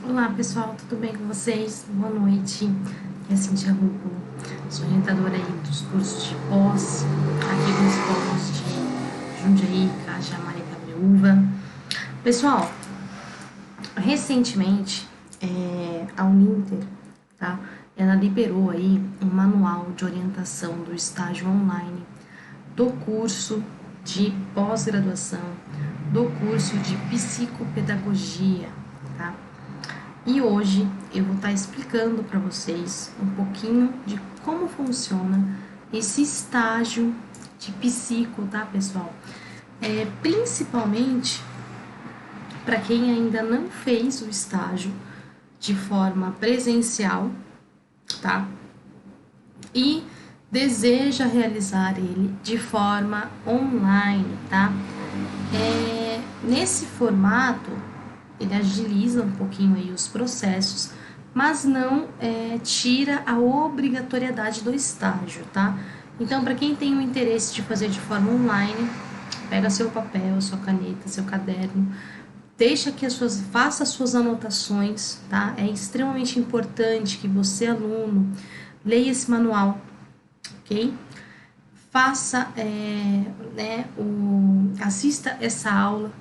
Olá pessoal, tudo bem com vocês? Boa noite, aqui é a Cintia Rúculo, sou orientadora aí dos cursos de pós, aqui nos polos de Jundiaí, Cajamar e Cabreúva. Pessoal, recentemente a Uninter, tá? Ela liberou aí um manual de orientação do estágio online do curso de pós-graduação, do curso de psicopedagogia, tá? E hoje eu vou estar explicando para vocês um pouquinho de como funciona esse estágio de psico, tá, pessoal? Principalmente para quem ainda não fez o estágio de forma presencial, tá? E deseja realizar ele de forma online, tá? Nesse formato, ele agiliza um pouquinho aí os processos, mas não tira a obrigatoriedade do estágio, tá? Então, para quem tem o interesse de fazer de forma online, pega seu papel, sua caneta, seu caderno, deixa que faça as suas anotações, tá? É extremamente importante que você, aluno, leia esse manual, ok? Faça, assista essa aula,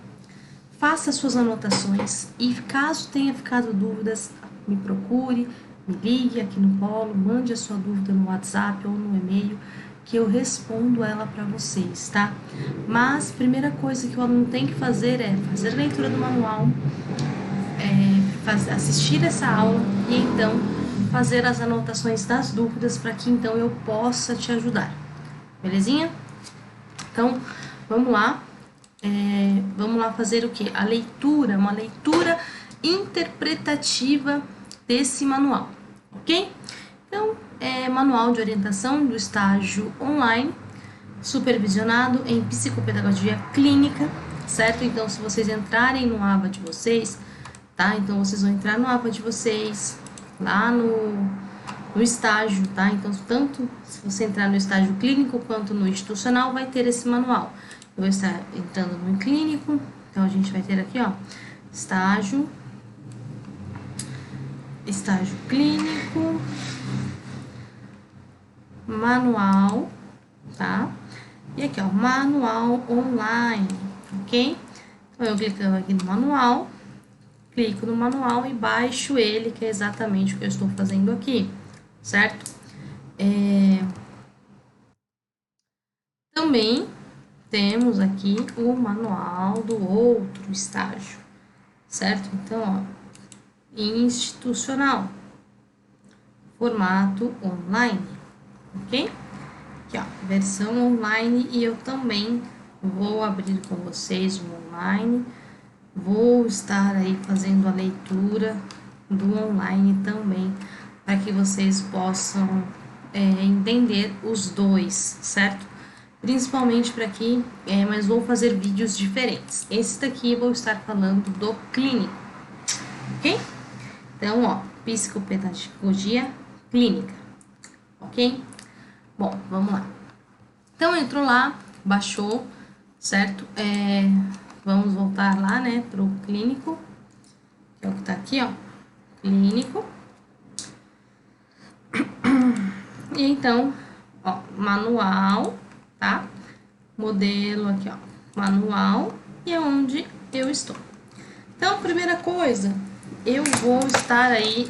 faça suas anotações e caso tenha ficado dúvidas, me procure, me ligue aqui no Polo, mande a sua dúvida no WhatsApp ou no e-mail que eu respondo ela para vocês, tá? Mas primeira coisa que o aluno tem que fazer é fazer a leitura do manual, assistir essa aula e então fazer as anotações das dúvidas para que então eu possa te ajudar, belezinha? Então, vamos lá. Vamos lá fazer o que? A leitura, uma leitura interpretativa desse manual, ok? Então, manual de orientação do estágio online, supervisionado em psicopedagogia clínica, certo? Então, se vocês entrarem no AVA de vocês, tá? Então, vocês vão entrar no AVA de vocês, lá no estágio, tá? Então, tanto se você entrar no estágio clínico quanto no institucional, vai ter esse manual. Eu vou estar entrando no clínico, então a gente vai ter aqui, ó, estágio clínico, manual, tá? E aqui, ó, manual online, ok? Então, eu clicando aqui no manual, clico no manual e baixo ele, que é exatamente o que eu estou fazendo aqui, certo? Também temos aqui o manual do outro estágio, certo? Então, ó, institucional, formato online, ok? Aqui, ó, versão online, e eu também vou abrir com vocês o online, vou estar aí fazendo a leitura do online também, para que vocês possam entender os dois, certo? Principalmente para aqui, mas vou fazer vídeos diferentes. Esse daqui eu vou estar falando do clínico, ok? Então, ó, psicopedagogia clínica, ok? Bom, vamos lá. Então, entrou lá, baixou, certo? Vamos voltar lá, né, pro clínico, que é o que tá aqui, ó, clínico. E então, ó, manual, tá? Modelo aqui, ó, manual, e é onde eu estou. Então, primeira coisa, eu vou estar aí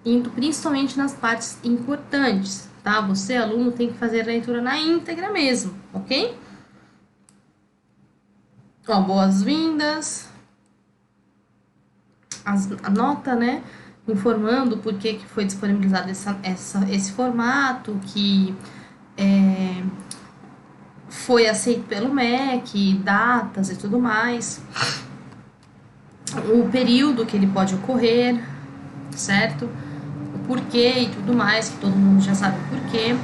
indo principalmente nas partes importantes, tá? Você, aluno, tem que fazer a leitura na íntegra mesmo, ok? Ó, boas-vindas, a nota, né? Informando por que foi disponibilizado esse formato, que foi aceito pelo MEC, datas e tudo mais, o período que ele pode ocorrer, certo? O porquê e tudo mais, que todo mundo já sabe o porquê.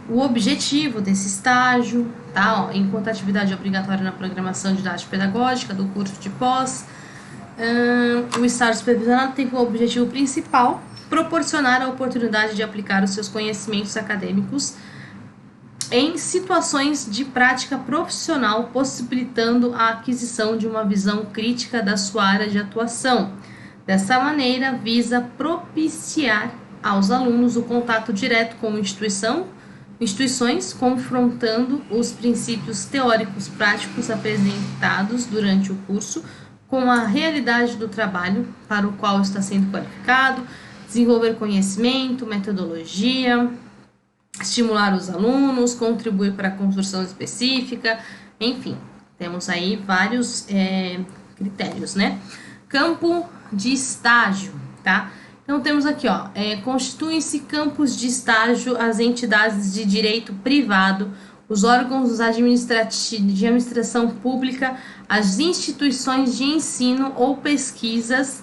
O objetivo desse estágio, tá? Ó, enquanto atividade obrigatória na programação didática pedagógica do curso de pós, o estágio supervisionado tem como objetivo principal proporcionar a oportunidade de aplicar os seus conhecimentos acadêmicos em situações de prática profissional, possibilitando a aquisição de uma visão crítica da sua área de atuação. Dessa maneira, visa propiciar aos alunos o contato direto com instituições, confrontando os princípios teóricos práticos apresentados durante o curso com a realidade do trabalho para o qual está sendo qualificado, desenvolver conhecimento, metodologia, estimular os alunos, contribuir para a construção específica, enfim, temos aí vários critérios, né? Campo de estágio, tá? Então, temos aqui, ó, constituem-se campos de estágio as entidades de direito privado, os órgãos de administração pública, as instituições de ensino ou pesquisas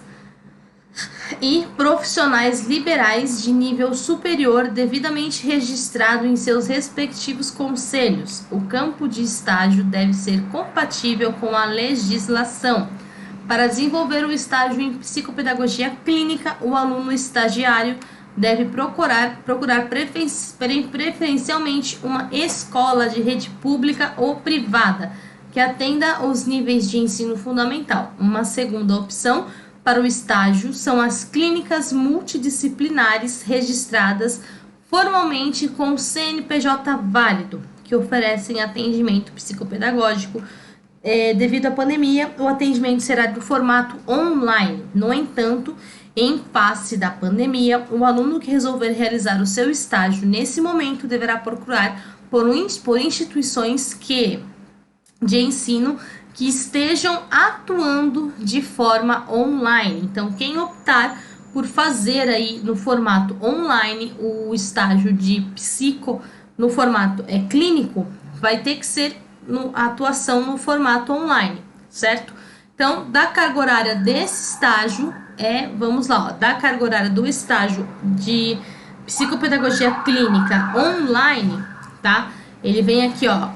e profissionais liberais de nível superior devidamente registrado em seus respectivos conselhos. O campo de estágio deve ser compatível com a legislação. Para desenvolver o estágio em psicopedagogia clínica, o aluno estagiário deve procurar preferencialmente uma escola de rede pública ou privada que atenda os níveis de ensino fundamental. Uma segunda opção para o estágio são as clínicas multidisciplinares registradas formalmente com CNPJ válido, que oferecem atendimento psicopedagógico. Devido à pandemia, o atendimento será do formato online. No entanto, em face da pandemia, o aluno que resolver realizar o seu estágio nesse momento deverá procurar por instituições de ensino que estejam atuando de forma online. Então, quem optar por fazer aí no formato online o estágio de psico no formato clínico, vai ter que ser a atuação no formato online, certo? Então, da carga horária desse estágio vamos lá, ó, da carga horária do estágio de psicopedagogia clínica online, tá? Ele vem aqui, ó,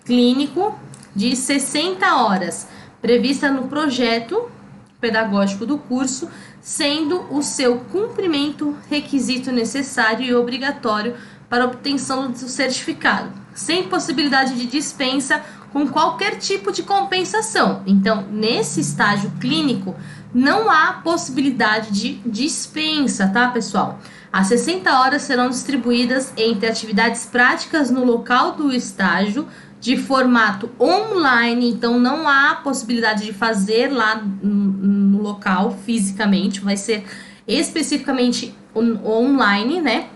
clínico de 60 horas, prevista no projeto pedagógico do curso, sendo o seu cumprimento requisito necessário e obrigatório para a obtenção do certificado, sem possibilidade de dispensa com qualquer tipo de compensação. Então, nesse estágio clínico, não há possibilidade de dispensa, tá, pessoal? As 60 horas serão distribuídas entre atividades práticas no local do estágio, de formato online, então não há possibilidade de fazer lá no local fisicamente, vai ser especificamente online, né?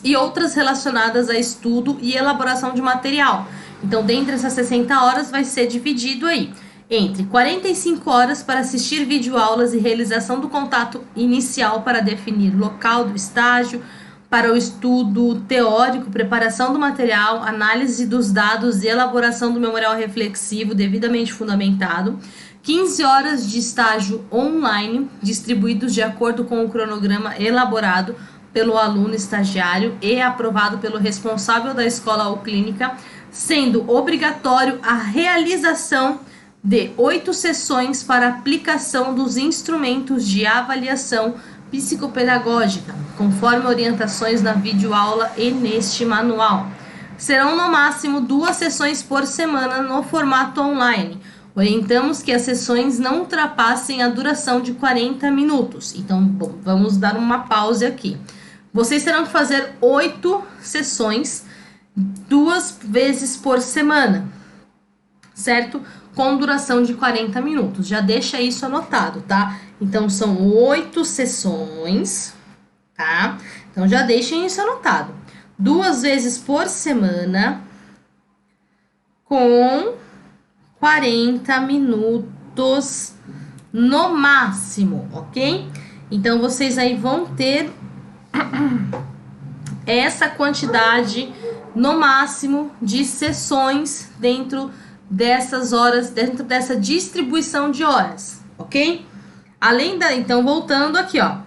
E outras relacionadas a estudo e elaboração de material. Então, dentre essas 60 horas, vai ser dividido aí entre 45 horas para assistir videoaulas e realização do contato inicial para definir local do estágio, para o estudo teórico, preparação do material, análise dos dados e elaboração do memorial reflexivo devidamente fundamentado, 15 horas de estágio online, distribuídos de acordo com o cronograma elaborado pelo aluno estagiário e aprovado pelo responsável da escola ou clínica, sendo obrigatório a realização de 8 sessões para aplicação dos instrumentos de avaliação psicopedagógica, conforme orientações na videoaula e neste manual. Serão no máximo 2 sessões por semana no formato online. Orientamos que as sessões não ultrapassem a duração de 40 minutos. Então, bom, vamos dar uma pausa aqui. Vocês terão que fazer 8 sessões 2 vezes por semana, certo? Com duração de 40 minutos. Já deixa isso anotado, tá? Então, são 8 sessões, tá? Então, já deixem isso anotado. 2 vezes por semana, com 40 minutos no máximo, ok? Então, vocês aí vão ter essa quantidade no máximo de sessões dentro dessas horas, dentro dessa distribuição de horas, ok? Então, voltando aqui, ó.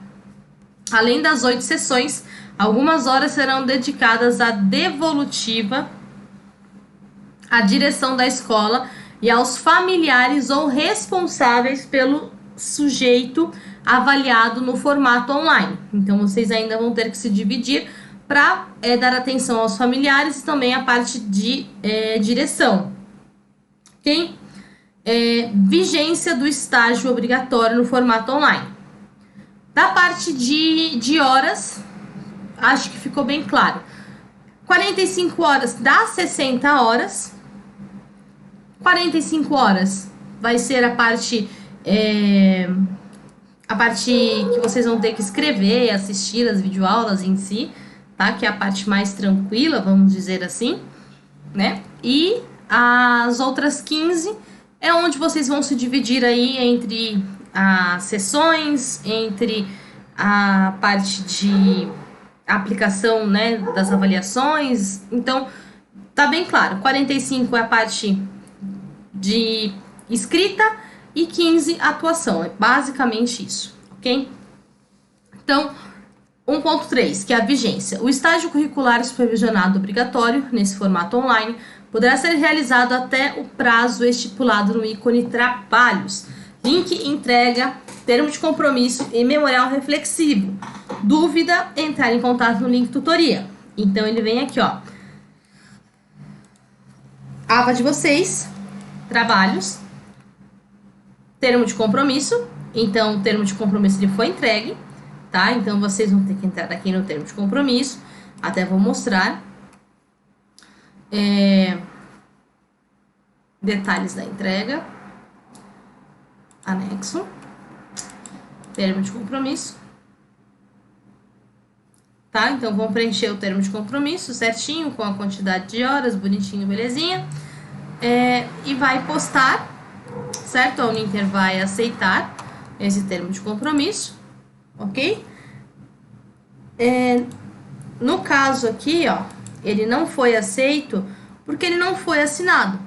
Além das 8 sessões, algumas horas serão dedicadas à devolutiva, à direção da escola e aos familiares ou responsáveis pelo sujeito avaliado no formato online. Então, vocês ainda vão ter que se dividir para dar atenção aos familiares e também a parte de direção. Ok? Vigência do estágio obrigatório no formato online. Da parte de horas, acho que ficou bem claro. 45 horas dá 60 horas. 45 horas vai ser a parte que vocês vão ter que escrever e assistir as videoaulas em si, tá? Que é a parte mais tranquila, vamos dizer assim, né? E as outras 15 é onde vocês vão se dividir aí entre as sessões, entre a parte de aplicação, né, das avaliações. Então, tá bem claro, 45 é a parte de escrita e 15 atuação, é basicamente isso, ok? Então, 1.3, que é a vigência. O estágio curricular supervisionado obrigatório, nesse formato online, poderá ser realizado até o prazo estipulado no ícone Trabalhos. Link entrega, termo de compromisso e memorial reflexivo. Dúvida, entrar em contato no link tutoria. Então, ele vem aqui, ó. Aba de vocês, trabalhos, termo de compromisso. Então, o termo de compromisso ele foi entregue, tá? Então, vocês vão ter que entrar aqui no termo de compromisso. Até vou mostrar. Detalhes da entrega. Anexo. Termo de compromisso. Tá? Então, vão preencher o termo de compromisso certinho, com a quantidade de horas, bonitinho, belezinha. E vai postar, certo? A Uninter vai aceitar esse termo de compromisso, ok? No caso aqui, ó, ele não foi aceito porque ele não foi assinado.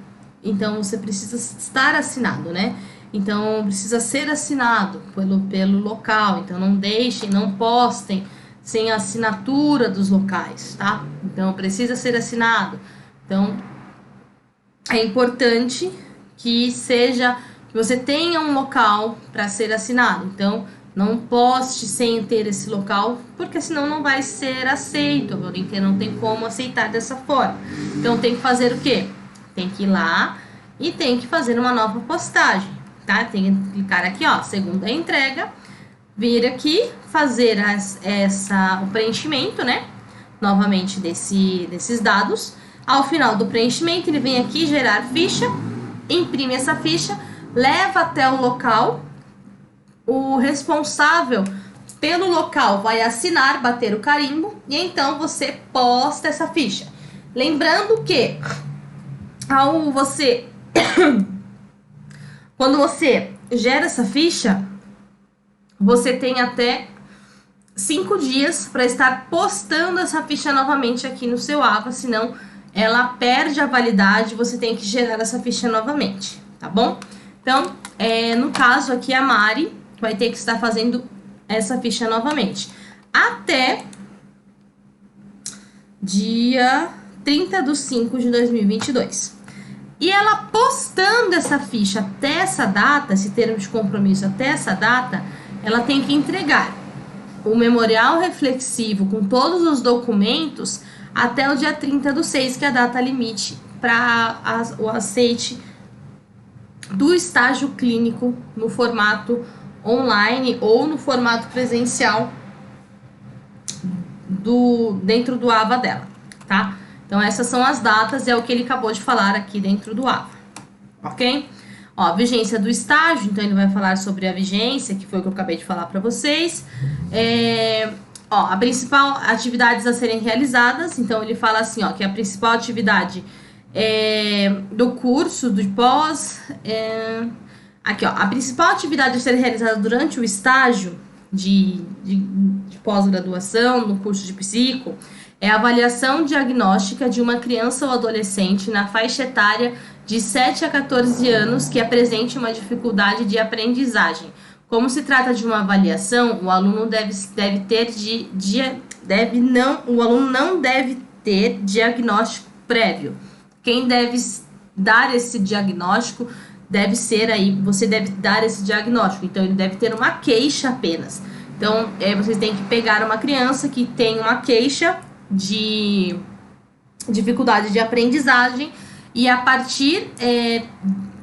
Então, você precisa estar assinado, né? Então, precisa ser assinado pelo local. Então, não deixem, não postem sem a assinatura dos locais, tá? Então, precisa ser assinado. Então, é importante que você tenha um local para ser assinado. Então, não poste sem ter esse local, porque senão não vai ser aceito. A Uninter não tem como aceitar dessa forma. Então, tem que fazer o quê? Tem que ir lá e tem que fazer uma nova postagem, tá? Tem que clicar aqui, ó, segunda entrega, vir aqui, fazer o preenchimento, né? Novamente desses dados. Ao final do preenchimento, ele vem aqui gerar ficha, imprime essa ficha, leva até o local, o responsável pelo local vai assinar, bater o carimbo, e então você posta essa ficha. Lembrando que quando você gera essa ficha, você tem até 5 dias para estar postando essa ficha novamente aqui no seu AVA, senão ela perde a validade, você tem que gerar essa ficha novamente, tá bom? Então, no caso aqui, a Mari vai ter que estar fazendo essa ficha novamente. Até dia 30/5/2022. E ela postando essa ficha até essa data, esse termo de compromisso até essa data, ela tem que entregar o memorial reflexivo com todos os documentos até o dia 30/6, que é a data limite para o aceite do estágio clínico no formato online ou no formato presencial dentro do AVA dela, tá? Então, essas são as datas, é o que ele acabou de falar aqui dentro do AVA, ok? Ó, vigência do estágio, então ele vai falar sobre a vigência, que foi o que eu acabei de falar para vocês. Ó, a principal atividades a serem realizadas, então ele fala assim, ó, que a principal atividade do curso, do pós, aqui, ó, a principal atividade a ser realizada durante o estágio de pós-graduação no curso de psico é a avaliação diagnóstica de uma criança ou adolescente na faixa etária de 7 a 14 anos que apresente uma dificuldade de aprendizagem. Como se trata de uma avaliação, o aluno o aluno não deve ter diagnóstico prévio. Quem deve dar esse diagnóstico deve ser aí, você deve dar esse diagnóstico. Então, ele deve ter uma queixa apenas. Então, vocês têm que pegar uma criança que tem uma queixa de dificuldade de aprendizagem, e a partir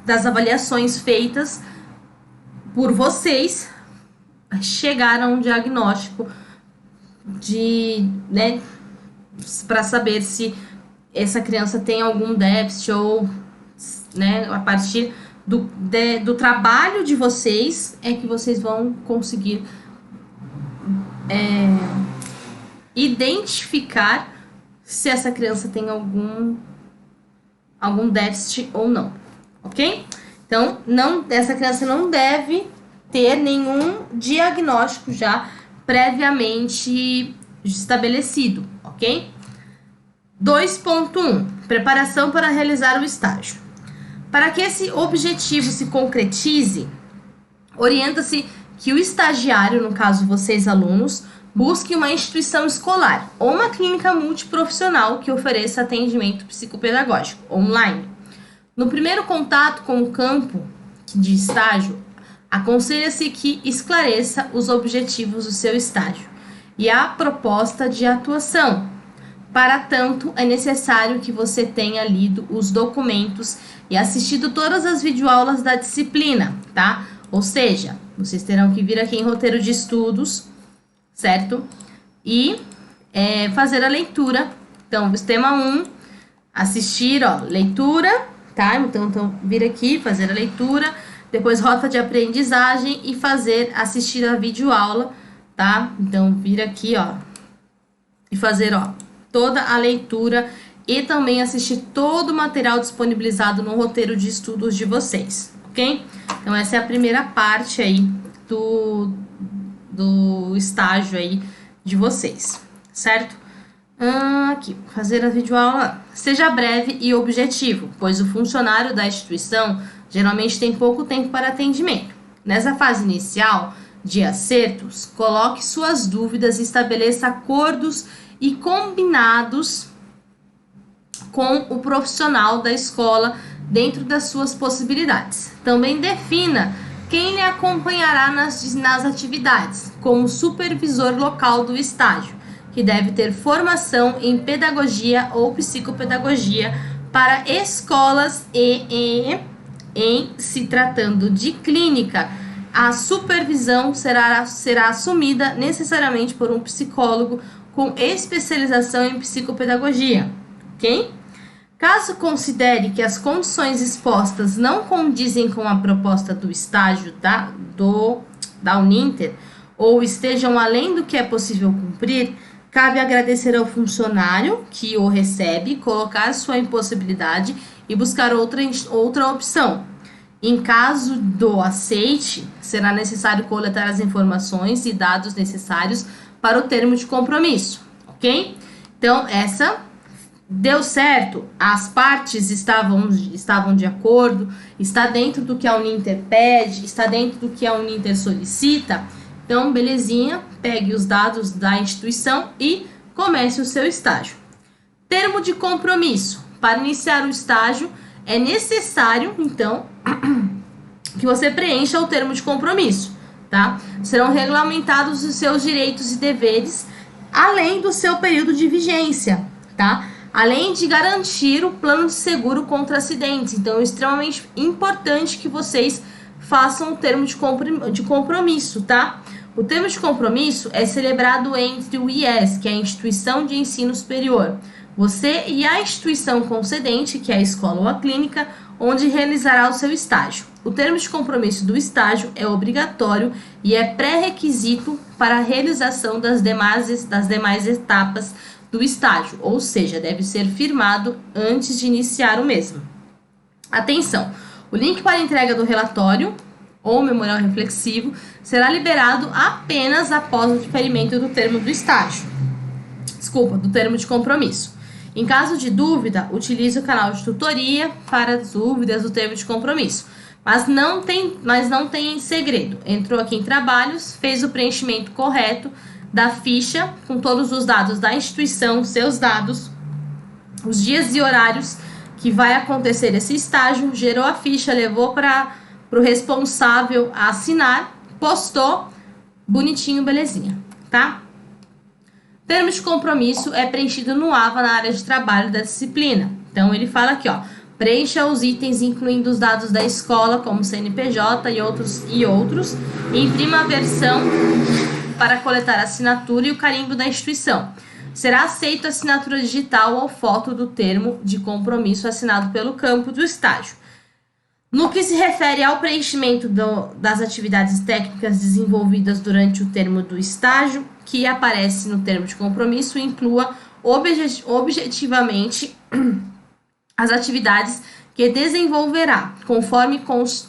das avaliações feitas por vocês, chegaram a um diagnóstico né, para saber se essa criança tem algum déficit ou, né, a partir do trabalho de vocês é que vocês vão conseguir identificar se essa criança tem algum déficit ou não, ok? Então, essa criança não deve ter nenhum diagnóstico já previamente estabelecido, ok? 2.1. Preparação para realizar o estágio. Para que esse objetivo se concretize, orienta-se que o estagiário, no caso vocês alunos, busque uma instituição escolar ou uma clínica multiprofissional que ofereça atendimento psicopedagógico online. No primeiro contato com o campo de estágio, aconselha-se que esclareça os objetivos do seu estágio e a proposta de atuação. Para tanto, é necessário que você tenha lido os documentos e assistido todas as videoaulas da disciplina, tá? Ou seja, vocês terão que vir aqui em roteiro de estudos, certo? E fazer a leitura. Então, tema 1, assistir, leitura, tá? Então, vir aqui, fazer a leitura, depois rota de aprendizagem e assistir a videoaula, tá? Então, vir aqui, e fazer, toda a leitura e também assistir todo o material disponibilizado no roteiro de estudos de vocês, ok? Então, essa é a primeira parte aí do estágio aí de vocês, certo? Aqui, fazer a videoaula. Seja breve e objetivo, pois o funcionário da instituição geralmente tem pouco tempo para atendimento. Nessa fase inicial de acertos, coloque suas dúvidas e estabeleça acordos e combinados com o profissional da escola dentro das suas possibilidades. Também defina quem lhe acompanhará nas atividades, como supervisor local do estágio, que deve ter formação em pedagogia ou psicopedagogia para escolas e em se tratando de clínica, a supervisão será assumida necessariamente por um psicólogo com especialização em psicopedagogia, ok? Caso considere que as condições expostas não condizem com a proposta do estágio da Uninter ou estejam além do que é possível cumprir, cabe agradecer ao funcionário que o recebe, colocar sua impossibilidade e buscar outra opção. Em caso do aceite, será necessário coletar as informações e dados necessários para o termo de compromisso, ok? Então, essa deu certo, as partes estavam de acordo, está dentro do que a Uninter pede, está dentro do que a Uninter solicita. Então, belezinha, pegue os dados da instituição e comece o seu estágio. Termo de compromisso. Para iniciar o estágio, é necessário, então, que você preencha o termo de compromisso, tá? Serão regulamentados os seus direitos e deveres, além do seu período de vigência, tá? Além de garantir o plano de seguro contra acidentes. Então, é extremamente importante que vocês façam o termo de compromisso, tá? O termo de compromisso é celebrado entre o IES, que é a Instituição de Ensino Superior, você e a instituição concedente, que é a escola ou a clínica, onde realizará o seu estágio. O termo de compromisso do estágio é obrigatório e é pré-requisito para a realização das demais etapas do estágio, ou seja, deve ser firmado antes de iniciar o mesmo. Atenção! O link para entrega do relatório ou memorial reflexivo será liberado apenas após o diferimento do termo do estágio. Do termo de compromisso. Em caso de dúvida, utilize o canal de tutoria para as dúvidas do termo de compromisso. Mas não tem segredo. Entrou aqui em trabalhos, fez o preenchimento correto da ficha com todos os dados da instituição, seus dados, os dias e horários que vai acontecer esse estágio, gerou a ficha, levou para o responsável assinar, postou, bonitinho, belezinha, tá? Termo de compromisso é preenchido no AVA na área de trabalho da disciplina. Então, ele fala aqui, ó, preencha os itens incluindo os dados da escola, como CNPJ e outros, e imprima a versão para coletar a assinatura e o carimbo da instituição. Será aceita a assinatura digital ou foto do termo de compromisso assinado pelo campo do estágio. No que se refere ao preenchimento das atividades técnicas desenvolvidas durante o termo do estágio, que aparece no termo de compromisso, inclua objetivamente as atividades que desenvolverá, conforme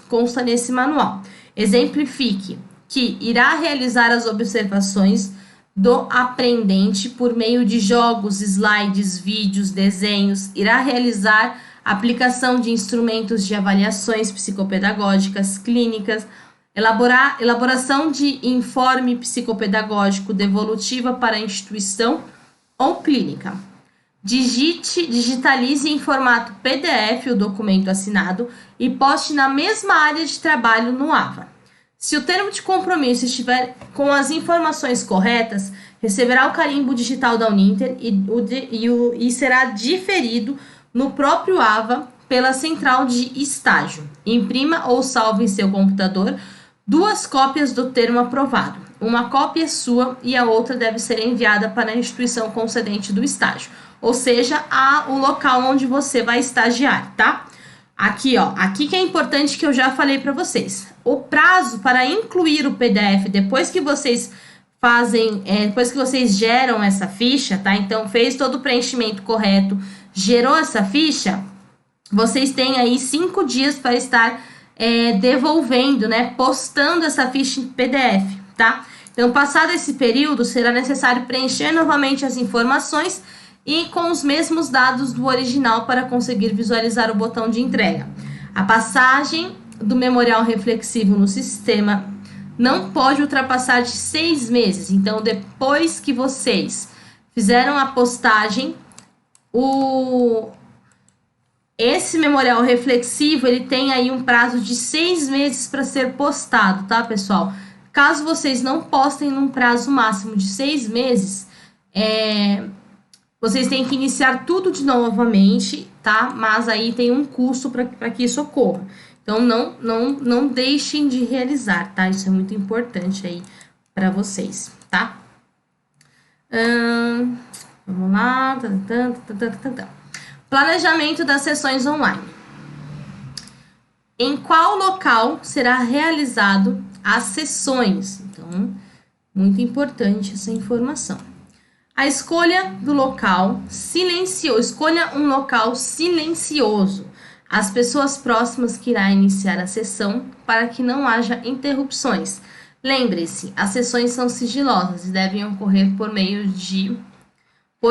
consta nesse manual. Exemplifique que irá realizar as observações do aprendente por meio de jogos, slides, vídeos, desenhos, irá realizar aplicação de instrumentos de avaliações psicopedagógicas clínicas, elaboração de informe psicopedagógico devolutiva para a instituição ou clínica. Digitalize em formato PDF o documento assinado e poste na mesma área de trabalho no AVA. Se o termo de compromisso estiver com as informações corretas, receberá o carimbo digital da Uninter e será diferido no próprio AVA pela central de estágio. Imprima ou salve em seu computador 2 cópias do termo aprovado. Uma cópia é sua e a outra deve ser enviada para a instituição concedente do estágio, ou seja, o local onde você vai estagiar, tá? Aqui, ó, aqui que é importante que eu já falei para vocês. O prazo para incluir o PDF depois que vocês depois que vocês geram essa ficha, tá? Então, fez todo o preenchimento correto, gerou essa ficha, vocês têm aí 5 dias para estar devolvendo, né? Postando essa ficha em PDF, tá? Então, passado esse período, será necessário preencher novamente as informações e com os mesmos dados do original para conseguir visualizar o botão de entrega. A passagem do memorial reflexivo no sistema não pode ultrapassar de 6 meses. Então, depois que vocês fizeram a postagem, esse memorial reflexivo, ele tem aí um prazo de 6 meses para ser postado, tá, pessoal? Caso vocês não postem num prazo máximo de 6 meses, vocês têm que iniciar tudo de novamente, tá? Mas aí tem um custo para que isso ocorra. Então, não deixem de realizar, tá? Isso é muito importante aí para vocês, tá? Vamos lá. Planejamento das sessões online. Em qual local será realizado as sessões? Então, muito importante essa informação. A escolha do local silencioso. Escolha um local silencioso. As pessoas próximas que irá iniciar a sessão para que não haja interrupções. Lembre-se, as sessões são sigilosas e devem ocorrer por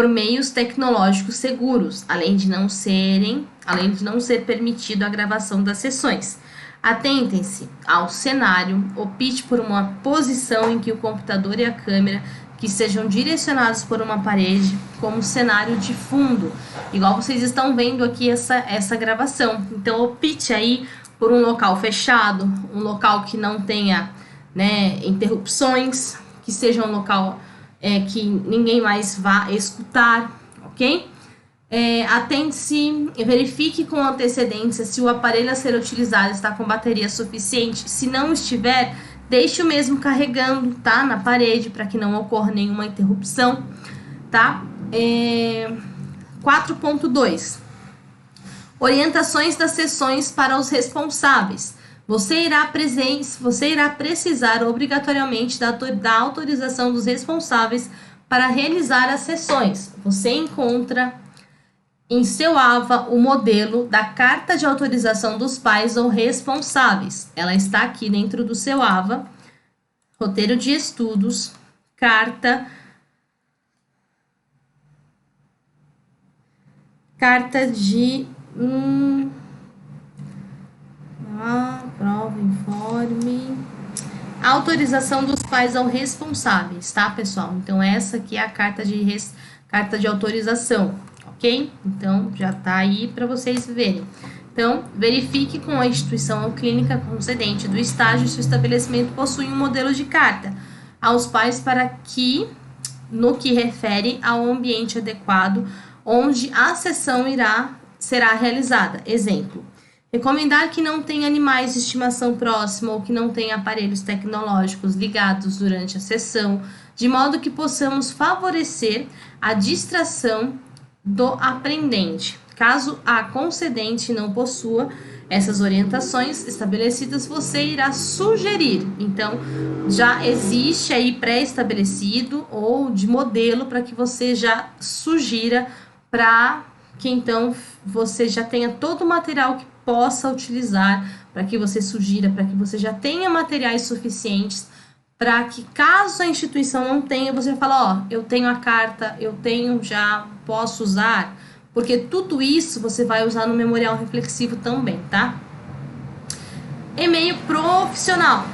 meios tecnológicos seguros, além de não ser permitido a gravação das sessões. Atentem-se ao cenário, opte por uma posição em que o computador e a câmera que sejam direcionados por uma parede como cenário de fundo, igual vocês estão vendo aqui essa gravação. Então, opte aí por um local fechado, um local que não tenha, né, interrupções, que seja um local que ninguém mais vá escutar, ok? Atente-se e verifique com antecedência se o aparelho a ser utilizado está com bateria suficiente. Se não estiver, deixe o mesmo carregando, tá? Na parede, para que não ocorra nenhuma interrupção, tá? 4.2. Orientações das sessões para os responsáveis. Você irá precisar obrigatoriamente da autorização dos responsáveis para realizar as sessões. Você encontra em seu AVA o modelo da carta de autorização dos pais ou responsáveis. Ela está aqui dentro do seu AVA, roteiro de estudos, carta de prova, informe, autorização dos pais ou responsáveis, tá, pessoal? Então, essa aqui é a carta de autorização, ok? Então, já tá aí para vocês verem. Então, verifique com a instituição ou clínica concedente do estágio se o estabelecimento possui um modelo de carta aos pais para que no que refere ao ambiente adequado onde a sessão será realizada. Exemplo, recomendar que não tenha animais de estimação próximo ou que não tenha aparelhos tecnológicos ligados durante a sessão, de modo que possamos favorecer a distração do aprendente. Caso a concedente não possua essas orientações estabelecidas, você irá sugerir. Então, já existe aí pré-estabelecido ou de modelo para que você já sugira, para que então você já tenha todo o material que possa utilizar, para que você sugira, para que você já tenha materiais suficientes, para que caso a instituição não tenha, você fala, ó, eu tenho a carta, eu tenho, já posso usar, porque tudo isso você vai usar no memorial reflexivo também, tá? E-mail profissional.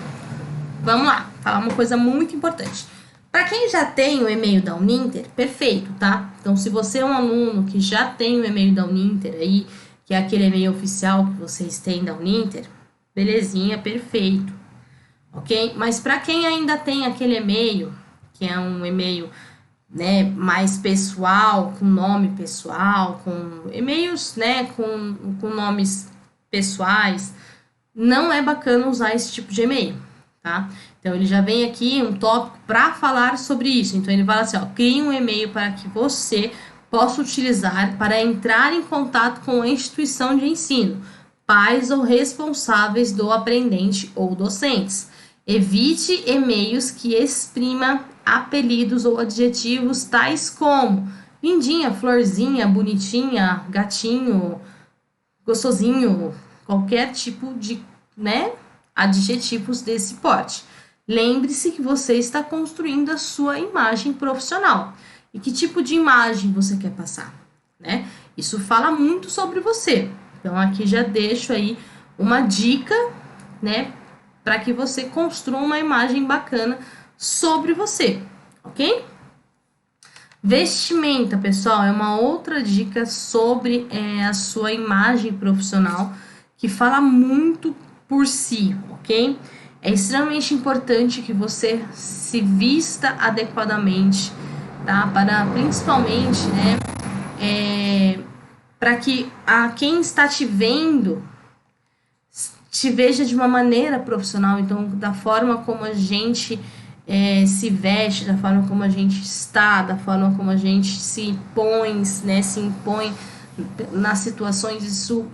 Vamos lá, falar uma coisa muito importante. Para quem já tem o e-mail da Uninter, perfeito, tá? Então, se você é um aluno que já tem o e-mail da Uninter aí, que é aquele e-mail oficial que vocês têm da Uninter, belezinha, perfeito, ok? Mas para quem ainda tem aquele e-mail, que é um e-mail, né, mais pessoal, com nome pessoal, com e-mails, né, com nomes pessoais, não é bacana usar esse tipo de e-mail, tá? Então, ele já vem aqui um tópico para falar sobre isso. Então, ele fala assim, ó, crie um e-mail para que você possa utilizar para entrar em contato com a instituição de ensino, pais ou responsáveis do aprendente ou docentes. Evite e-mails que exprima apelidos ou adjetivos tais como lindinha, florzinha, bonitinha, gatinho, gostosinho, qualquer tipo de, né, adjetivos desse porte. Lembre-se que você está construindo a sua imagem profissional. E que tipo de imagem você quer passar, né? Isso fala muito sobre você. Então, aqui já deixo aí uma dica, né, para que você construa uma imagem bacana sobre você, ok? Vestimenta, pessoal, é uma outra dica sobre a sua imagem profissional que fala muito por si, ok? É extremamente importante que você se vista adequadamente, tá? Para principalmente, né, para que quem está te vendo te veja de uma maneira profissional. Então, da forma como a gente se veste, da forma como a gente está, da forma como a gente se põe, né, se impõe nas situações, isso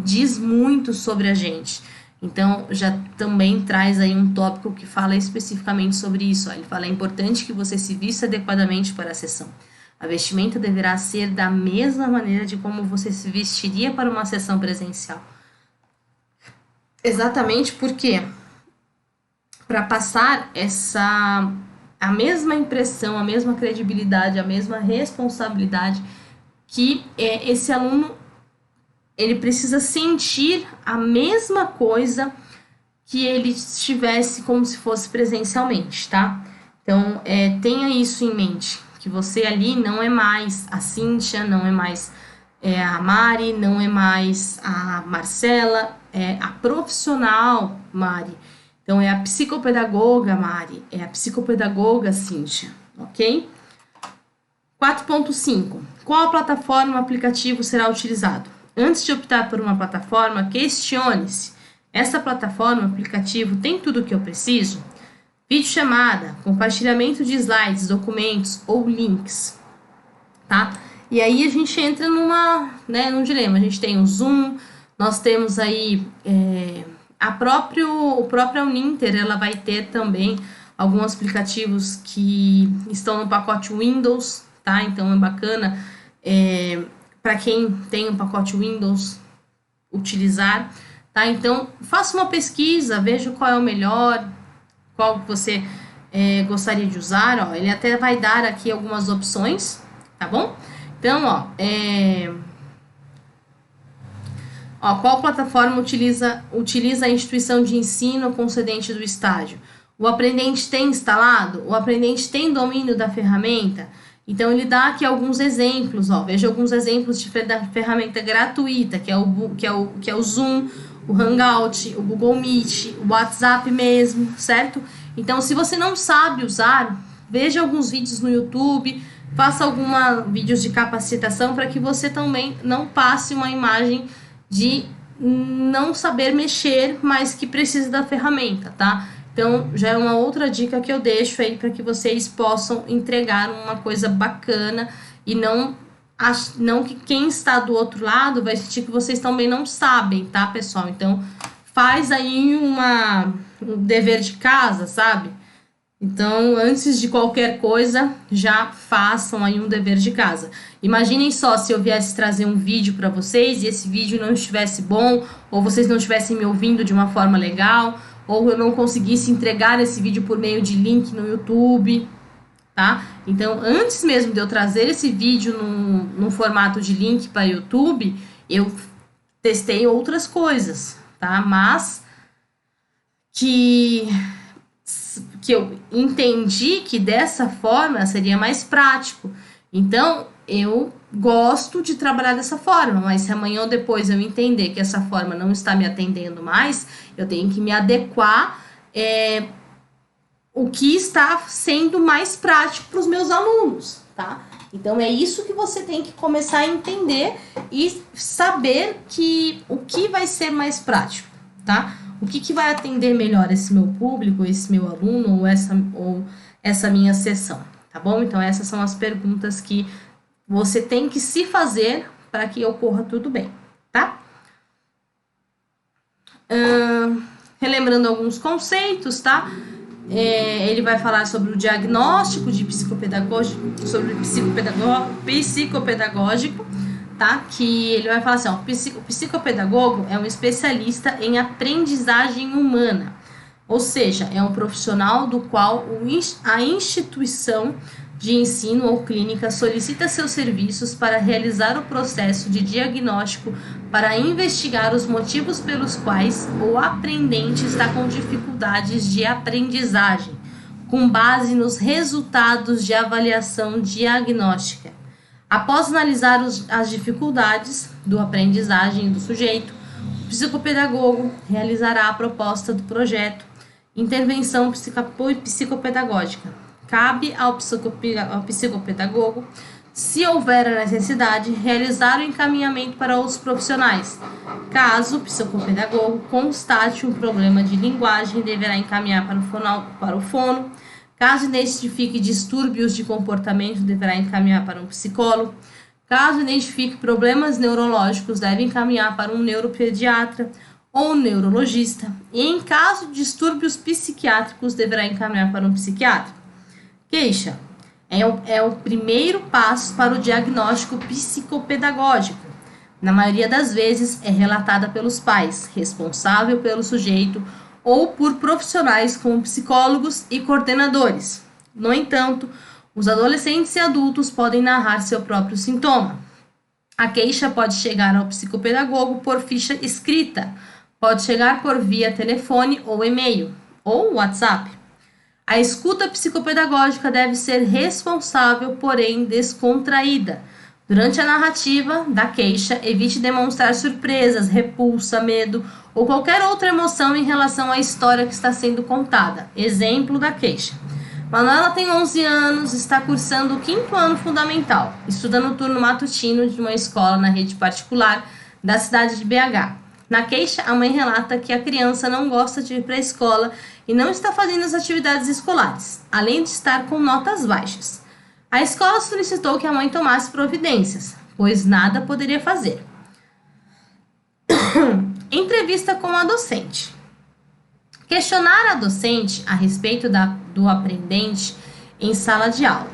diz muito sobre a gente. Então, já também traz aí um tópico que fala especificamente sobre isso. Ó. Ele fala, é importante que você se vista adequadamente para a sessão. A vestimenta deverá ser da mesma maneira de como você se vestiria para uma sessão presencial. Exatamente porque, para passar a mesma impressão, a mesma credibilidade, a mesma responsabilidade que esse aluno, ele precisa sentir a mesma coisa que ele estivesse como se fosse presencialmente, tá? Então, tenha isso em mente, que você ali não é mais a Cíntia, não é mais a Mari, não é mais a Marcela, é a profissional Mari. Então, é a psicopedagoga Mari, é a psicopedagoga Cíntia, ok? 4.5. Qual plataforma ou aplicativo será utilizado? Antes de optar por uma plataforma, questione-se. Essa plataforma, aplicativo, tem tudo o que eu preciso? Videochamada, compartilhamento de slides, documentos ou links, tá? E aí a gente entra num dilema. A gente tem o Zoom, nós temos aí a própria Uninter, ela vai ter também alguns aplicativos que estão no pacote Windows, tá? Então é bacana para quem tem um pacote Windows utilizar, tá? Então faça uma pesquisa, veja qual é o melhor, qual você gostaria de usar, ó. Ele até vai dar aqui algumas opções, tá bom? Então, qual plataforma utiliza a instituição de ensino concedente do estágio? O aprendente tem instalado? O aprendente tem domínio da ferramenta? Então, ele dá aqui alguns exemplos, ó. Veja alguns exemplos da ferramenta gratuita, que é o Zoom, o Hangout, o Google Meet, o WhatsApp mesmo, certo? Então, se você não sabe usar, veja alguns vídeos no YouTube, faça vídeos de capacitação para que você também não passe uma imagem de não saber mexer, mas que precisa da ferramenta, tá? Então, já é uma outra dica que eu deixo aí para que vocês possam entregar uma coisa bacana e não que quem está do outro lado vai sentir que vocês também não sabem, tá, pessoal? Então, faz aí um dever de casa, sabe? Então, antes de qualquer coisa, já façam aí um dever de casa. Imaginem só se eu viesse trazer um vídeo para vocês e esse vídeo não estivesse bom, ou vocês não estivessem me ouvindo de uma forma legal, ou eu não conseguisse entregar esse vídeo por meio de link no YouTube, tá? Então, antes mesmo de eu trazer esse vídeo num formato de link para YouTube, eu testei outras coisas, tá? Mas que eu entendi que dessa forma seria mais prático. Então, eu gosto de trabalhar dessa forma, mas se amanhã ou depois eu entender que essa forma não está me atendendo mais, eu tenho que me adequar o que está sendo mais prático para os meus alunos, tá? Então, é isso que você tem que começar a entender e saber o que vai ser mais prático, tá? O que vai atender melhor esse meu público, esse meu aluno ou essa minha sessão, tá bom? Então, essas são as perguntas que você tem que se fazer para que ocorra tudo bem, tá? Relembrando alguns conceitos, tá? Ele vai falar sobre o diagnóstico de psicopedagógico, sobre o psicopedagógico, tá? Que ele vai falar assim, ó, o psicopedagogo é um especialista em aprendizagem humana, ou seja, é um profissional do qual a instituição de ensino ou clínica solicita seus serviços para realizar o processo de diagnóstico, para investigar os motivos pelos quais o aprendente está com dificuldades de aprendizagem, com base nos resultados de avaliação diagnóstica. Após analisar as dificuldades do aprendizagem do sujeito, o psicopedagogo realizará a proposta do projeto intervenção psicopedagógica. Cabe ao psicopedagogo, se houver a necessidade, realizar o encaminhamento para outros profissionais. Caso o psicopedagogo constate um problema de linguagem, deverá encaminhar para o fono. Caso identifique distúrbios de comportamento, deverá encaminhar para um psicólogo. Caso identifique problemas neurológicos, deve encaminhar para um neuropediatra ou um neurologista. E em caso de distúrbios psiquiátricos, deverá encaminhar para um psiquiatra. Queixa é o primeiro passo para o diagnóstico psicopedagógico. Na maioria das vezes, é relatada pelos pais, responsável pelo sujeito, ou por profissionais como psicólogos e coordenadores. No entanto, os adolescentes e adultos podem narrar seu próprio sintoma. A queixa pode chegar ao psicopedagogo por ficha escrita, pode chegar por via telefone ou e-mail, ou WhatsApp. A escuta psicopedagógica deve ser responsável, porém descontraída. Durante a narrativa da queixa, evite demonstrar surpresas, repulsa, medo ou qualquer outra emoção em relação à história que está sendo contada. Exemplo da queixa. Manuela tem 11 anos, está cursando o 5º ano fundamental, estuda no turno matutino de uma escola na rede particular da cidade de BH. Na queixa, a mãe relata que a criança não gosta de ir para a escola e não está fazendo as atividades escolares, além de estar com notas baixas. A escola solicitou que a mãe tomasse providências, pois nada poderia fazer. Entrevista com a docente. Questionar a docente a respeito do aprendente em sala de aula.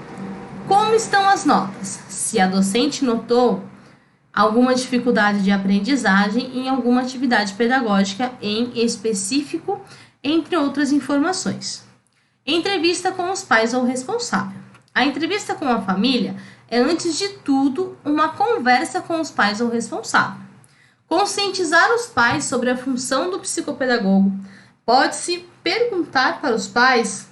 Como estão as notas? Se a docente notou alguma dificuldade de aprendizagem em alguma atividade pedagógica em específico, entre outras informações. Entrevista com os pais ou responsável. A entrevista com a família é, antes de tudo, uma conversa com os pais ou responsável. Conscientizar os pais sobre a função do psicopedagogo. Pode-se perguntar para os pais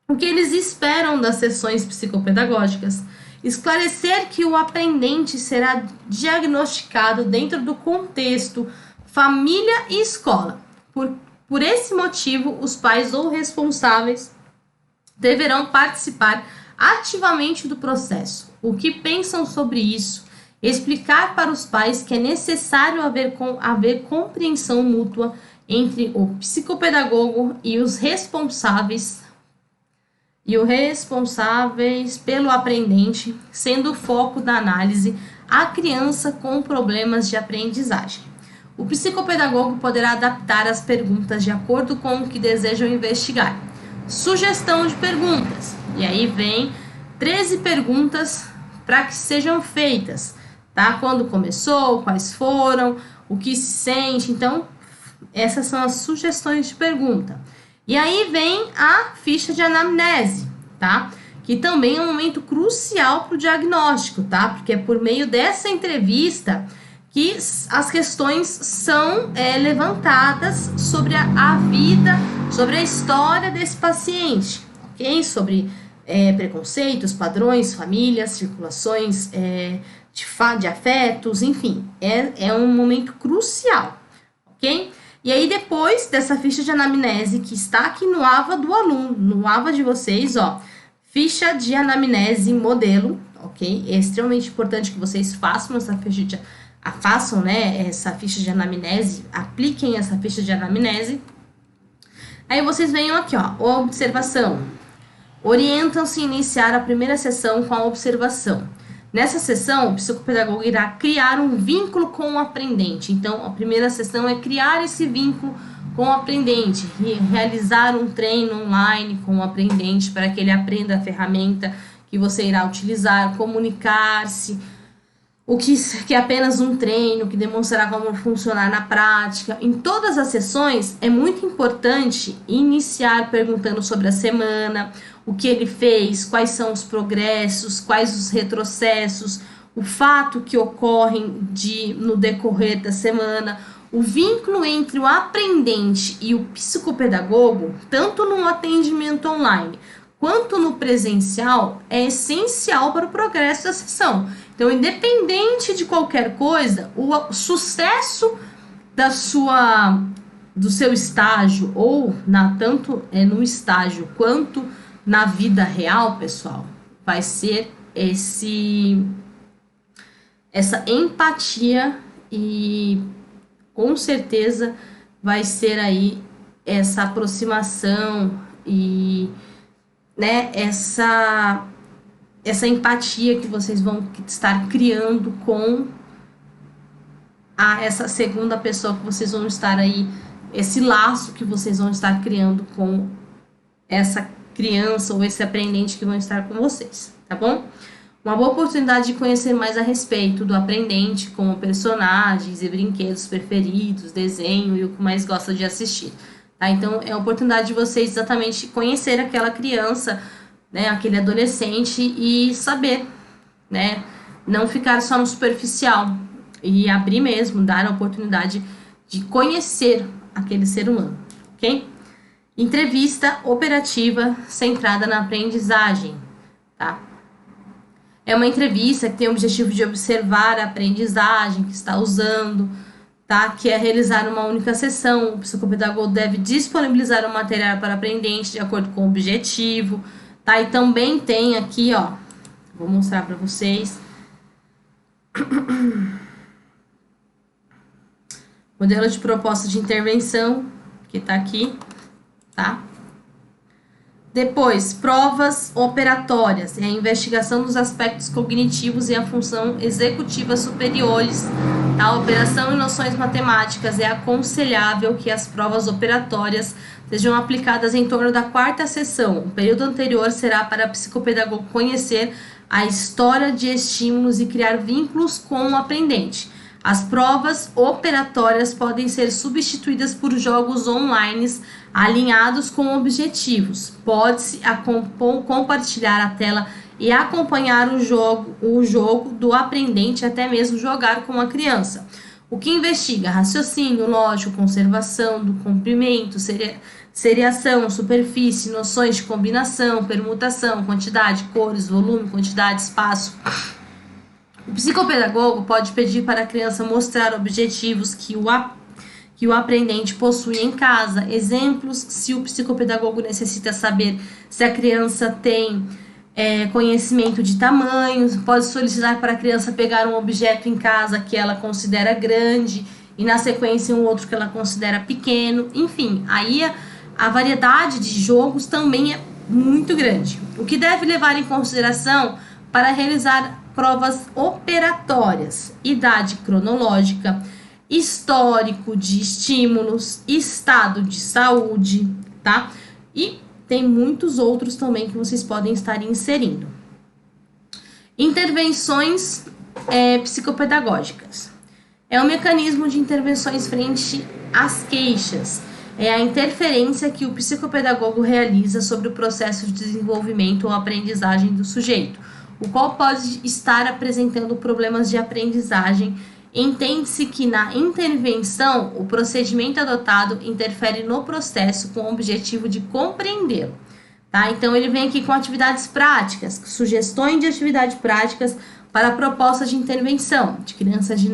o que eles esperam das sessões psicopedagógicas. Esclarecer que o aprendente será diagnosticado dentro do contexto família e escola. Por esse motivo, os pais ou responsáveis deverão participar ativamente do processo. O que pensam sobre isso? Explicar para os pais que é necessário haver compreensão mútua entre o psicopedagogo e os responsáveis pelo aprendente, sendo o foco da análise a criança com problemas de aprendizagem. O psicopedagogo poderá adaptar as perguntas de acordo com o que desejam investigar. Sugestão de perguntas. E aí vem 13 perguntas para que sejam feitas, tá? Quando começou, quais foram, o que se sente. Então, essas são as sugestões de pergunta. E aí vem a ficha de anamnese, tá? Que também é um momento crucial para o diagnóstico, tá? Porque é por meio dessa entrevista que as questões são levantadas sobre a vida, sobre a história desse paciente, ok? Sobre preconceitos, padrões, famílias, circulações de afetos, enfim. É um momento crucial, ok? E aí, depois dessa ficha de anamnese, que está aqui no AVA do aluno, no AVA de vocês, ó, ficha de anamnese modelo, ok? É extremamente importante que vocês façam essa ficha de anamnese, apliquem essa ficha de anamnese. Aí vocês venham aqui, ó, a observação. Orientam-se a iniciar a primeira sessão com a observação. Nessa sessão, o psicopedagogo irá criar um vínculo com o aprendente. Então, a primeira sessão é criar esse vínculo com o aprendente, realizar um treino online com o aprendente para que ele aprenda a ferramenta que você irá utilizar, comunicar-se, o que é apenas um treino, que demonstrará como funcionar na prática. Em todas as sessões, é muito importante iniciar perguntando sobre a semana, o que ele fez, quais são os progressos, quais os retrocessos, o fato que ocorrem no decorrer da semana. O vínculo entre o aprendente e o psicopedagogo, tanto no atendimento online quanto no presencial, é essencial para o progresso da sessão. Então, independente de qualquer coisa, o sucesso do seu estágio, ou tanto no estágio quanto na vida real, pessoal, vai ser essa empatia e com certeza vai ser aí essa aproximação e essa empatia que vocês vão estar criando com essa segunda pessoa que vocês vão estar aí, esse laço que vocês vão estar criando com essa criança ou esse aprendente que vão estar com vocês, tá bom? Uma boa oportunidade de conhecer mais a respeito do aprendente, como personagens e brinquedos preferidos, desenho e o que mais gosta de assistir. Tá? Então, é a oportunidade de vocês exatamente conhecer aquela criança, aquele adolescente e saber, não ficar só no superficial e abrir mesmo, dar a oportunidade de conhecer aquele ser humano, ok? Entrevista operativa centrada na aprendizagem, tá? É uma entrevista que tem o objetivo de observar a aprendizagem que está usando, tá? Que é realizar uma única sessão. O psicopedagogo deve disponibilizar o material para o aprendente de acordo com o objetivo, tá? E também tem aqui, ó, vou mostrar para vocês. Modelo de proposta de intervenção, que tá aqui, tá? Depois, provas operatórias, é a investigação dos aspectos cognitivos e a função executiva superiores. A operação e noções matemáticas, é aconselhável que as provas operatórias sejam aplicadas em torno da quarta sessão. O período anterior será para o psicopedagogo conhecer a história de estímulos e criar vínculos com o aprendente. As provas operatórias podem ser substituídas por jogos online alinhados com objetivos. Pode-se compartilhar a tela e acompanhar o jogo do aprendente, até mesmo jogar com a criança. O que investiga? Raciocínio, lógico, conservação do comprimento, seriação, superfície, noções de combinação, permutação, quantidade, cores, volume, quantidade, espaço. O psicopedagogo pode pedir para a criança mostrar objetivos que que o aprendente possui em casa. Exemplos, se o psicopedagogo necessita saber se a criança tem conhecimento de tamanhos, pode solicitar para a criança pegar um objeto em casa que ela considera grande e na sequência um outro que ela considera pequeno. Enfim, aí a variedade de jogos também é muito grande. O que deve levar em consideração para realizar provas operatórias: idade cronológica, histórico de estímulos, estado de saúde, tá? E tem muitos outros também que vocês podem estar inserindo. Intervenções psicopedagógicas. É um mecanismo de intervenções frente às queixas. É a interferência que o psicopedagogo realiza sobre o processo de desenvolvimento ou aprendizagem do sujeito, o qual pode estar apresentando problemas de aprendizagem. Entende-se que na intervenção, o procedimento adotado interfere no processo com o objetivo de compreendê-lo. Tá? Então, ele vem aqui com atividades práticas, sugestões de atividades práticas para propostas de intervenção de crianças de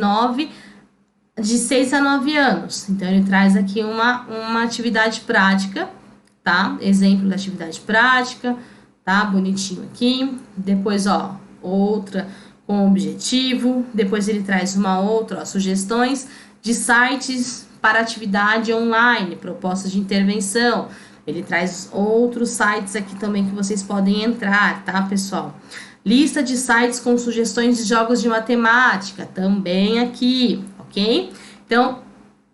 6 a 9 anos. Então, ele traz aqui uma atividade prática, tá? Exemplo da atividade prática, tá? Bonitinho aqui. Depois, ó, outra com objetivo. Depois ele traz uma outra, ó, sugestões de sites para atividade online, propostas de intervenção. Ele traz outros sites aqui também que vocês podem entrar, tá, pessoal? Lista de sites com sugestões de jogos de matemática, também aqui, ok? Então,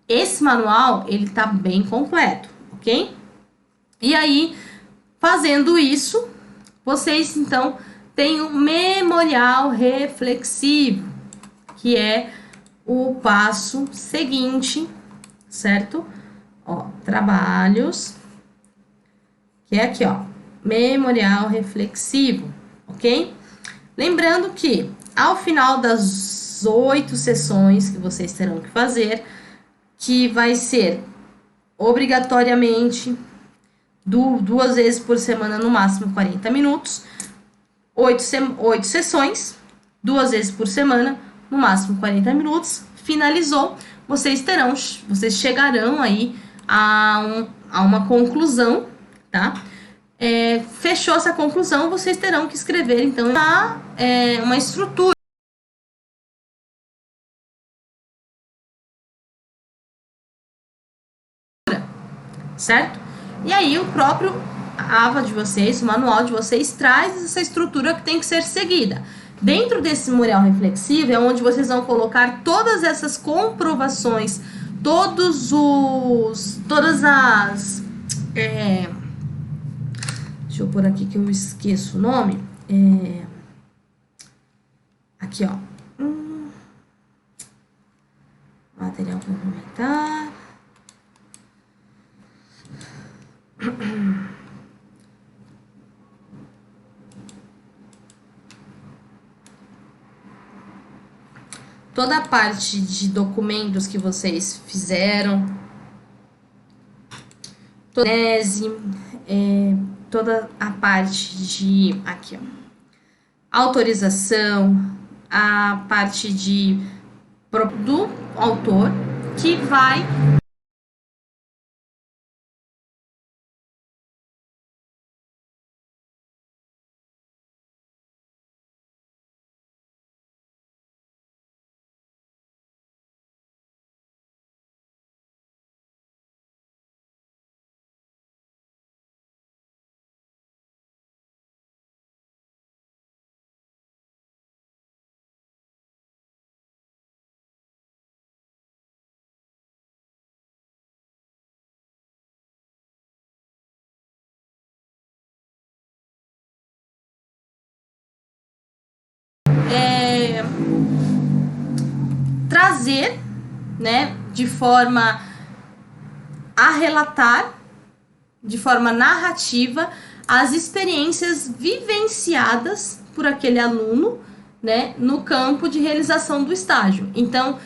esse manual, ele tá bem completo, ok? E aí, fazendo isso, vocês, então, tem o memorial reflexivo, que é o passo seguinte, certo? Ó, trabalhos, que é aqui, ó, memorial reflexivo, ok? Lembrando que, ao final das 8 sessões que vocês terão que fazer, que vai ser obrigatoriamente 2 vezes por semana, no máximo 40 minutos, 8 sessões, 2 vezes por semana, no máximo 40 minutos, finalizou, vocês chegarão aí a uma conclusão, tá? Fechou essa conclusão, vocês terão que escrever, então, uma estrutura, certo? E aí o próprio AVA de vocês, o manual de vocês, traz essa estrutura que tem que ser seguida. Dentro desse memorial reflexivo é onde vocês vão colocar todas essas comprovações, todas as... deixa eu pôr aqui que eu esqueço o nome. Aqui, ó. Material complementar. Toda a parte de documentos que vocês fizeram, toda a parte de, aqui, ó, autorização, a parte do autor, que vai trazer, né, de forma a relatar, de forma narrativa, as experiências vivenciadas por aquele aluno, né, no campo de realização do estágio. Então,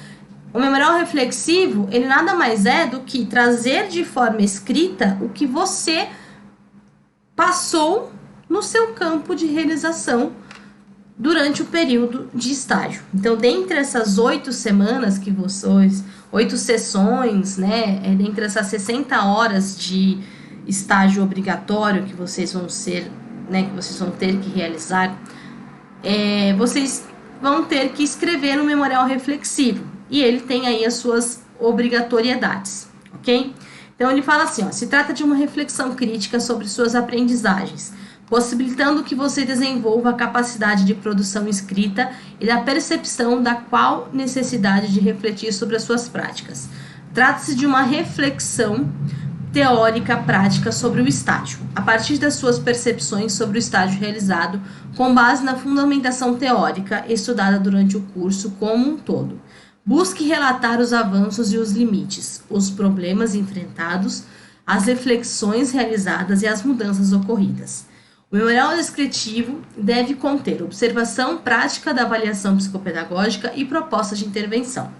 o memorial reflexivo, ele nada mais é do que trazer de forma escrita o que você passou no seu campo de realização durante o período de estágio. Então, dentre essas 8 semanas que vocês, 8 sessões, né? Entre essas 60 horas de estágio obrigatório que vocês vão ser, né? Que vocês vão ter que realizar, vocês vão ter que escrever no memorial reflexivo. E ele tem aí as suas obrigatoriedades, ok? Então, ele fala assim, ó, se trata de uma reflexão crítica sobre suas aprendizagens, possibilitando que você desenvolva a capacidade de produção escrita e da percepção da qual necessidade de refletir sobre as suas práticas. Trata-se de uma reflexão teórica prática sobre o estágio, a partir das suas percepções sobre o estágio realizado, com base na fundamentação teórica estudada durante o curso como um todo. Busque relatar os avanços e os limites, os problemas enfrentados, as reflexões realizadas e as mudanças ocorridas. O memorial descritivo deve conter observação prática da avaliação psicopedagógica e propostas de intervenção.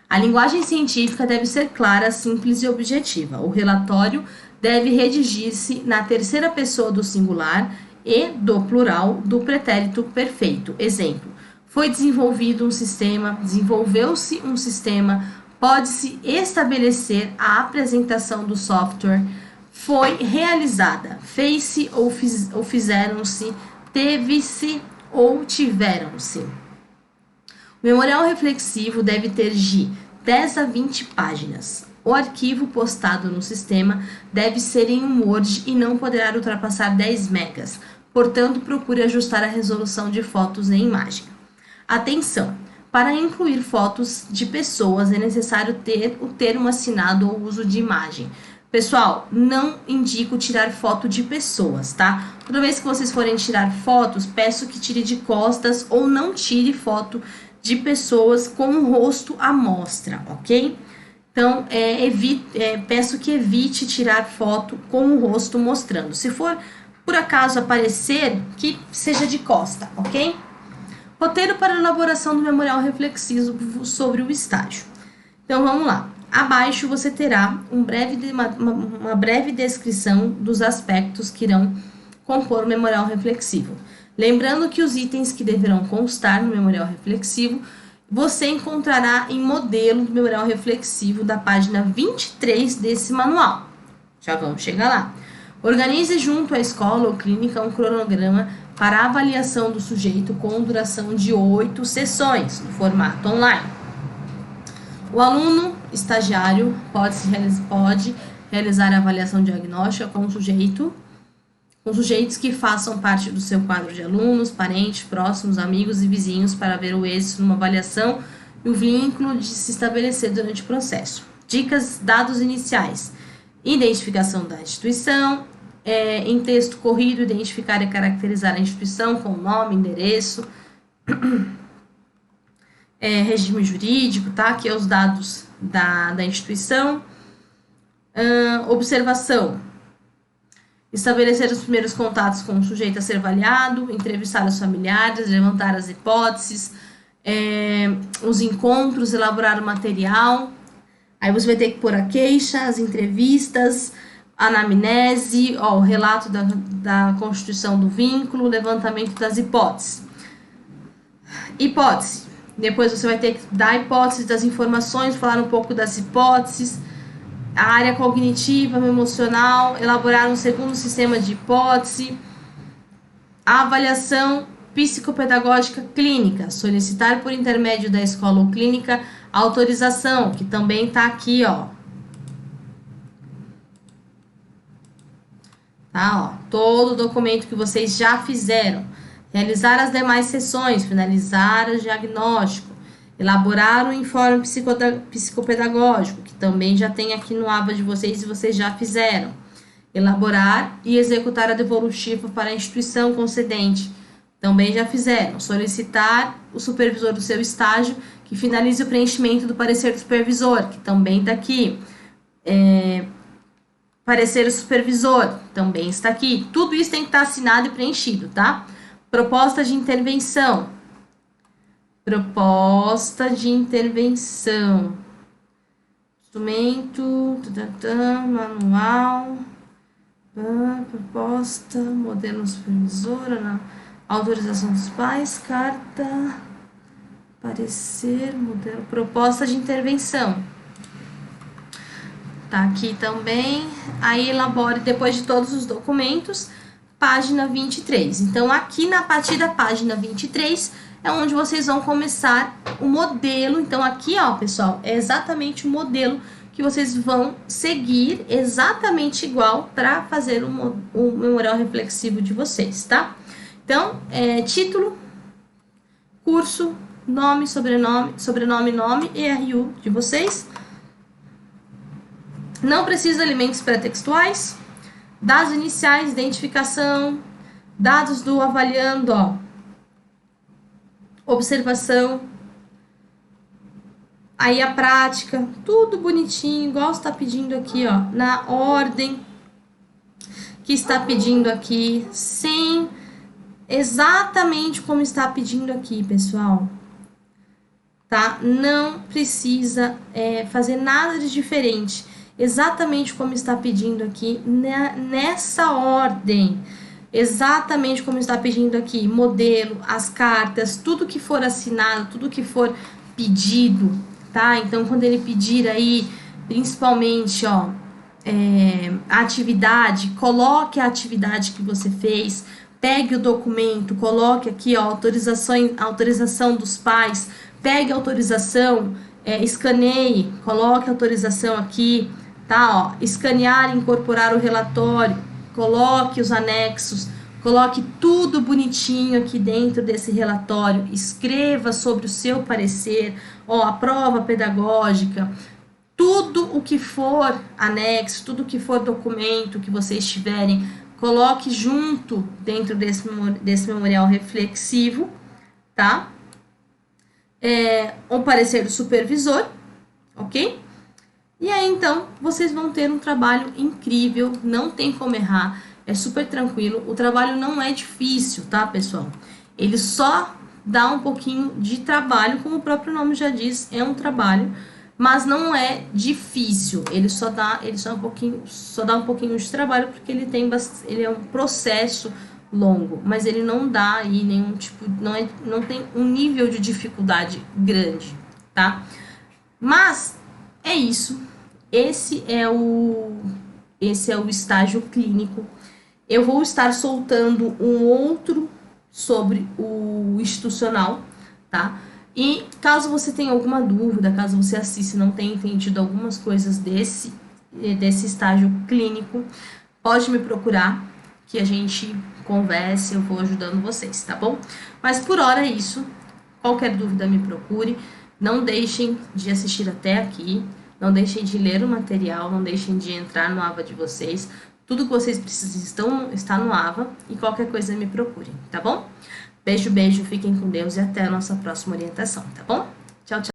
A linguagem científica deve ser clara, simples e objetiva. O relatório deve redigir-se na terceira pessoa do singular e do plural do pretérito perfeito. Exemplo: foi desenvolvido um sistema, desenvolveu-se um sistema, pode-se estabelecer a apresentação do software, foi realizada, fez-se ou fizeram-se, teve-se ou tiveram-se. O memorial reflexivo deve ter de 10 a 20 páginas. O arquivo postado no sistema deve ser em um Word e não poderá ultrapassar 10 megas. Portanto, procure ajustar a resolução de fotos em imagem. Atenção! Para incluir fotos de pessoas é necessário ter o termo assinado ou uso de imagem. Pessoal, não indico tirar foto de pessoas, tá? Toda vez que vocês forem tirar fotos, peço que tire de costas ou não tire foto de pessoas com o rosto à mostra, ok? Então, peço que evite tirar foto com o rosto mostrando. Se for, por acaso, aparecer, que seja de costa, ok? Roteiro para elaboração do memorial reflexivo sobre o estágio. Então, vamos lá. Abaixo você terá uma breve descrição dos aspectos que irão compor o memorial reflexivo. Lembrando que os itens que deverão constar no memorial reflexivo você encontrará em modelo do memorial reflexivo da página 23 desse manual. Já vamos chegar lá. Organize junto à escola ou clínica um cronograma para a avaliação do sujeito com duração de 8 sessões, no formato online. O aluno estagiário pode realizar a avaliação diagnóstica com sujeitos que façam parte do seu quadro de alunos, parentes, próximos, amigos e vizinhos para ver o êxito numa avaliação e o vínculo de se estabelecer durante o processo. Dicas, dados iniciais. Identificação da instituição, em texto corrido, identificar e caracterizar a instituição com nome, endereço, regime jurídico, tá? Aqui é os dados da instituição. Observação. Estabelecer os primeiros contatos com o sujeito a ser avaliado, entrevistar os familiares, levantar as hipóteses, os encontros, elaborar o material. Aí você vai ter que pôr a queixa, as entrevistas, a anamnese, o relato da constituição do vínculo, levantamento das hipóteses. Hipótese. Depois você vai ter que dar a hipótese das informações, falar um pouco das hipóteses, a área cognitiva, emocional, elaborar um segundo sistema de hipótese, a avaliação psicopedagógica clínica, solicitar por intermédio da escola ou clínica a autorização, que também está aqui, ó. Tá, ó, todo o documento que vocês já fizeram. Realizar as demais sessões, finalizar o diagnóstico, elaborar um informe psicopedagógico, que também já tem aqui no aba de vocês e vocês já fizeram. Elaborar e executar a devolutiva para a instituição concedente, também já fizeram. Solicitar o supervisor do seu estágio que finalize o preenchimento do parecer do supervisor, que também está aqui. Parecer do supervisor, também está aqui. Tudo isso tem que estar assinado e preenchido, tá? Proposta de intervenção. Proposta de intervenção. Instrumento, manual, proposta, modelo supervisora, autorização dos pais, carta, parecer, modelo, proposta de intervenção. Tá aqui também. Aí elabore depois de todos os documentos, página 23. Então, aqui na partir da página 23 é onde vocês vão começar o modelo. Então, aqui, ó, pessoal, é exatamente o modelo que vocês vão seguir, exatamente igual para fazer o memorial reflexivo de vocês, tá? Então, título, curso, nome, sobrenome, nome e RU de vocês. Não precisa de elementos pré-textuais, dados iniciais, identificação, dados do avaliando, ó, observação, aí a prática, tudo bonitinho, igual está pedindo aqui, ó, na ordem que está pedindo aqui, sem exatamente como está pedindo aqui, pessoal. Tá? Não precisa fazer nada de diferente. Exatamente como está pedindo aqui, nessa ordem, exatamente como está pedindo aqui, modelo, as cartas, tudo que for assinado, tudo que for pedido, tá? Então, quando ele pedir aí, principalmente, ó, a atividade, coloque a atividade que você fez, pegue o documento, coloque aqui, ó, autorização dos pais, pegue a autorização, escaneie, coloque a autorização aqui, tá, ó, escanear e incorporar o relatório, coloque os anexos, coloque tudo bonitinho aqui dentro desse relatório, escreva sobre o seu parecer, ó, a prova pedagógica, tudo o que for anexo, tudo o que for documento que vocês tiverem, coloque junto dentro desse memorial reflexivo, tá? Um parecer do supervisor, ok? E aí, então, vocês vão ter um trabalho incrível, não tem como errar, é super tranquilo. O trabalho não é difícil, tá, pessoal? Ele só dá um pouquinho de trabalho, como o próprio nome já diz, é um trabalho, mas não é difícil. Ele só dá um pouquinho de trabalho, porque ele é um processo longo, mas ele não dá aí nenhum tipo, não tem um nível de dificuldade grande, tá? Mas é isso. Esse é o estágio clínico. Eu vou estar soltando um outro sobre o institucional, tá? E caso você tenha alguma dúvida, caso você assista e não tenha entendido algumas coisas desse estágio clínico, pode me procurar que a gente converse, eu vou ajudando vocês, tá bom? Mas por hora é isso. Qualquer dúvida me procure. Não deixem de assistir até aqui. Não deixem de ler o material, não deixem de entrar no AVA de vocês. Tudo que vocês precisam está no AVA e qualquer coisa me procurem, tá bom? Beijo, beijo, fiquem com Deus e até a nossa próxima orientação, tá bom? Tchau, tchau.